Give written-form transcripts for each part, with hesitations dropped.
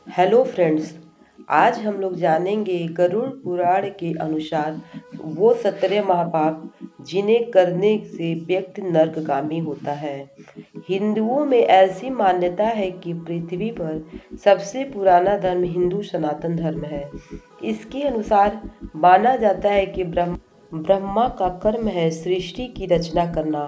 Hello friends. आज हम लोग जानेंगे गरुड़ पुराण के अनुसार वो 17 महापाप जिन्हें करने से व्यक्ति नरकगामी होता है। हिंदुओं में ऐसी मान्यता है कि पृथ्वी पर सबसे पुराना धर्म हिंदू सनातन धर्म है। इसके अनुसार माना जाता है कि ब्रह्मा का कर्म है सृष्टि की रचना करना,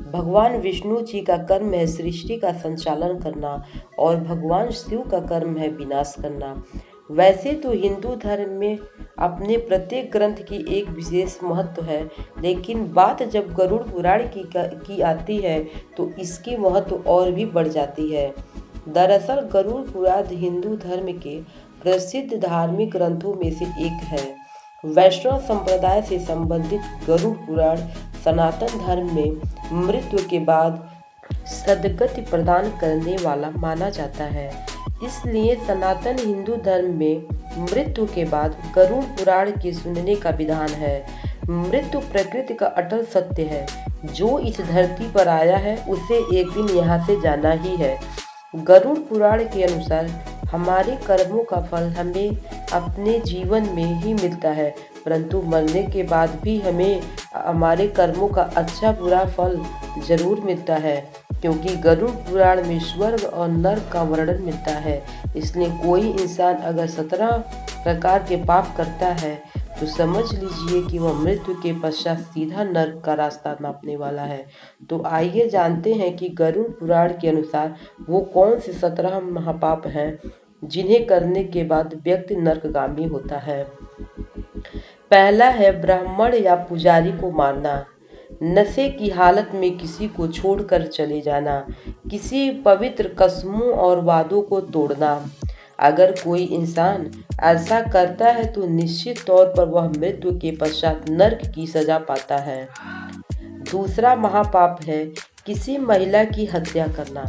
भगवान विष्णु जी का कर्म है सृष्टि का संचालन करना और भगवान शिव का कर्म है विनाश करना। वैसे तो हिंदू धर्म में अपने प्रत्येक ग्रंथ की एक विशेष महत्व है, लेकिन बात जब गरुड़ पुराण की आती है तो इसकी महत्व और भी बढ़ जाती है। दरअसल गरुड़ पुराण हिंदू धर्म के प्रसिद्ध धार्मिक ग्रंथों में से एक है। वैष्णव संप्रदाय से संबंधित गरुड़ पुराण सनातन धर्म में मृत्यु के बाद सद्गति प्रदान करने वाला माना जाता है। इसलिए सनातन हिंदू धर्म में मृत्यु के बाद गरुड़ पुराण के सुनने का विधान है। मृत्यु प्रकृति का अटल सत्य है। जो इस धरती पर आया है उसे एक दिन यहाँ से जाना ही है। गरुड़ पुराण के अनुसार हमारे कर्मों का फल हमें अपने जीवन में ही मिलता है, परंतु मरने के बाद भी हमें हमारे कर्मों का अच्छा बुरा फल जरूर मिलता है, क्योंकि गरुड़ पुराण में स्वर्ग और नर्क का वर्णन मिलता है। इसलिए कोई इंसान अगर 17 प्रकार के पाप करता है तो समझ लीजिए कि वह मृत्यु के पश्चात सीधा नर्क का रास्ता नापने वाला है। तो आइए जानते हैं कि गरुड़ पुराण के अनुसार वो कौन से 17 महापाप हैं जिन्हें करने के बाद व्यक्ति नरकगामी होता है। पहला है ब्राह्मण या पुजारी को मारना, नशे की हालत में किसी को छोड़कर चले जाना, किसी पवित्र कसमों और वादों को तोड़ना। अगर कोई इंसान ऐसा करता है तो निश्चित तौर पर वह मृत्यु के पश्चात नर्क की सजा पाता है। दूसरा महापाप है किसी महिला की हत्या करना,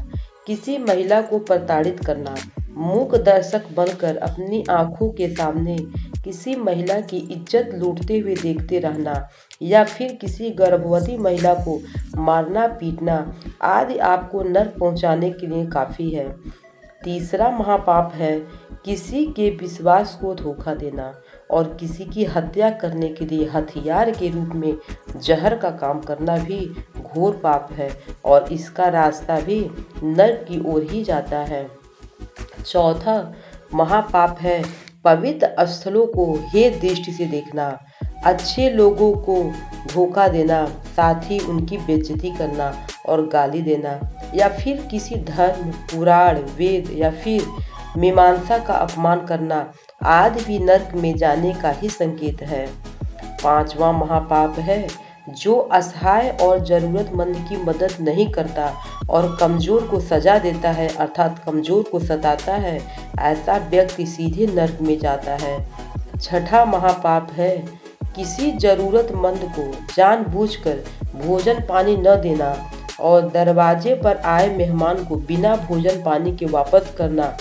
किसी महिला को प्रताड़ित करना, मूक दर्शक बनकर अपनी आंखों के सामने किसी महिला की इज्जत लूटते हुए देखते रहना, या फिर किसी गर्भवती महिला को मारना पीटना आदि आपको नर्क पहुंचाने के लिए काफ़ी है। तीसरा महापाप है किसी के विश्वास को धोखा देना और किसी की हत्या करने के लिए हथियार के रूप में जहर का काम करना भी घोर पाप है और इसका रास्ता भी नर्क की ओर ही जाता है। चौथा महापाप है पवित्र स्थलों को हे दृष्टि से देखना, अच्छे लोगों को धोखा देना, साथ ही उनकी बेइज्जती करना और गाली देना, या फिर किसी धर्म पुराण वेद या फिर मीमांसा का अपमान करना आदि भी नर्क में जाने का ही संकेत है। पांचवा महापाप है जो असहाय और जरूरतमंद की मदद नहीं करता और कमजोर को सजा देता है, अर्थात कमजोर को सताता है, ऐसा व्यक्ति सीधे नर्क में जाता है। छठा महापाप है किसी जरूरतमंद को जानबूझकर भोजन पानी न देना और दरवाजे पर आए मेहमान को बिना भोजन पानी के वापस करना,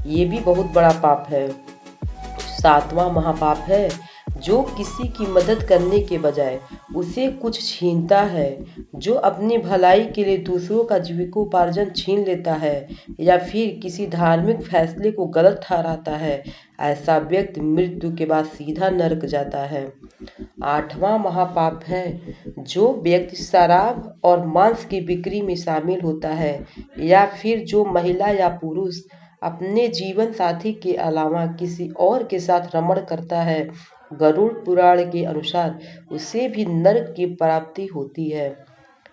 ये भी बहुत बड़ा पाप है। सातवां महापाप है जो किसी की मदद करने के बजाय उसे कुछ छीनता है, जो अपनी भलाई के लिए दूसरों का जीविकोपार्जन छीन लेता है या फिर किसी धार्मिक फैसले को गलत ठहराता है, ऐसा व्यक्ति मृत्यु के बाद सीधा नरक जाता है। आठवां महापाप है जो व्यक्ति शराब और मांस की बिक्री में शामिल होता है या फिर जो महिला या पुरुष अपने जीवन साथी के अलावा किसी और के साथ रमण करता है। गरुड़ पुराण के अनुसार उसे भी नरक की प्राप्ति होती है।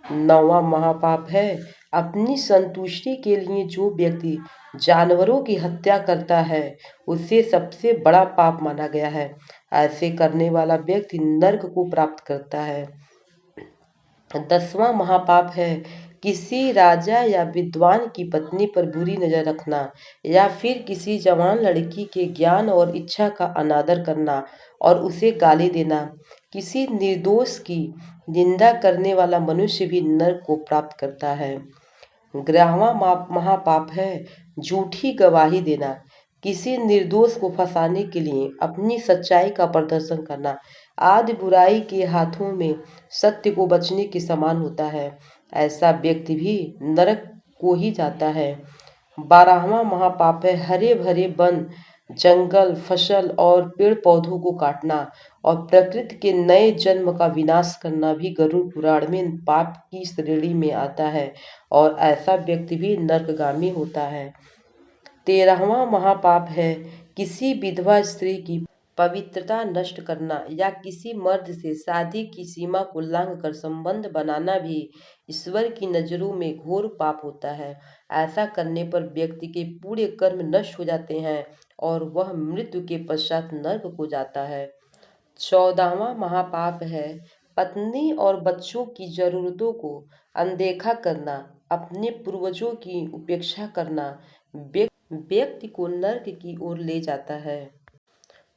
नौवां महापाप है अपनी संतुष्टि के लिए जो व्यक्ति जानवरों की हत्या करता है, उसे सबसे बड़ा पाप माना गया है। ऐसे करने वाला व्यक्ति नरक को प्राप्त करता है। 10वां महापाप है किसी राजा या विद्वान की पत्नी पर बुरी नजर रखना या फिर किसी जवान लड़की के ज्ञान और इच्छा का अनादर करना और उसे गाली देना। किसी निर्दोष की निंदा करने वाला मनुष्य भी नरक को प्राप्त करता है। 11वां महापाप है झूठी गवाही देना, किसी निर्दोष को फंसाने के लिए अपनी सच्चाई का प्रदर्शन करना आदि बुराई के हाथों में सत्य को बचने के समान होता है। ऐसा व्यक्ति भी नरक को ही जाता है। 12वां महापाप है हरे भरे वन, जंगल, फसल और पेड़ पौधों को काटना और प्रकृति के नए जन्म का विनाश करना भी गरुड़ पुराण में पाप की श्रेणी में आता है और ऐसा व्यक्ति भी नरकगामी होता है। 13वां महापाप है किसी विधवा स्त्री की पवित्रता नष्ट करना या किसी मर्द से शादी की सीमा को लांघ कर संबंध बनाना भी ईश्वर की नज़रों में घोर पाप होता है। ऐसा करने पर व्यक्ति के पूरे कर्म नष्ट हो जाते हैं और वह मृत्यु के पश्चात नर्क को जाता है। 14वां महापाप है पत्नी और बच्चों की जरूरतों को अनदेखा करना, अपने पूर्वजों की उपेक्षा करना व्यक्ति को नर्क की ओर ले जाता है।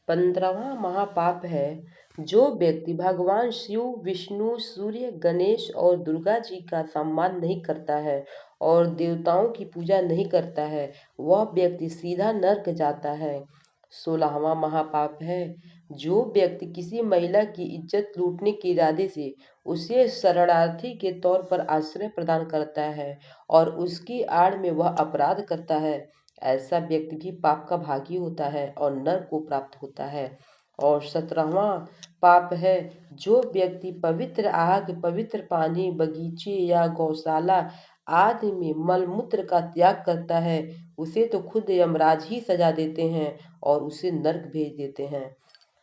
15वां महापाप है जो व्यक्ति भगवान शिव, विष्णु, सूर्य, गणेश और दुर्गा जी का सम्मान नहीं करता है और देवताओं की पूजा नहीं करता है, वह व्यक्ति सीधा नर्क जाता है। 16वां महापाप है जो व्यक्ति किसी महिला की इज्जत लूटने के इरादे से उसे शरणार्थी के तौर पर आश्रय प्रदान करता है और उसकी आड़ में वह अपराध करता है, ऐसा व्यक्ति भी पाप का भागी होता है और नरक को प्राप्त होता है। और 17वां पाप है जो व्यक्ति पवित्र आग, पवित्र पानी, बगीचे या गौशाला आदि में मलमूत्र का त्याग करता है, उसे तो खुद यमराज ही सजा देते हैं और उसे नरक भेज देते हैं।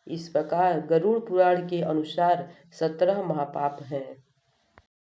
इस प्रकार गरुड़ पुराण के अनुसार 17 महापाप हैं।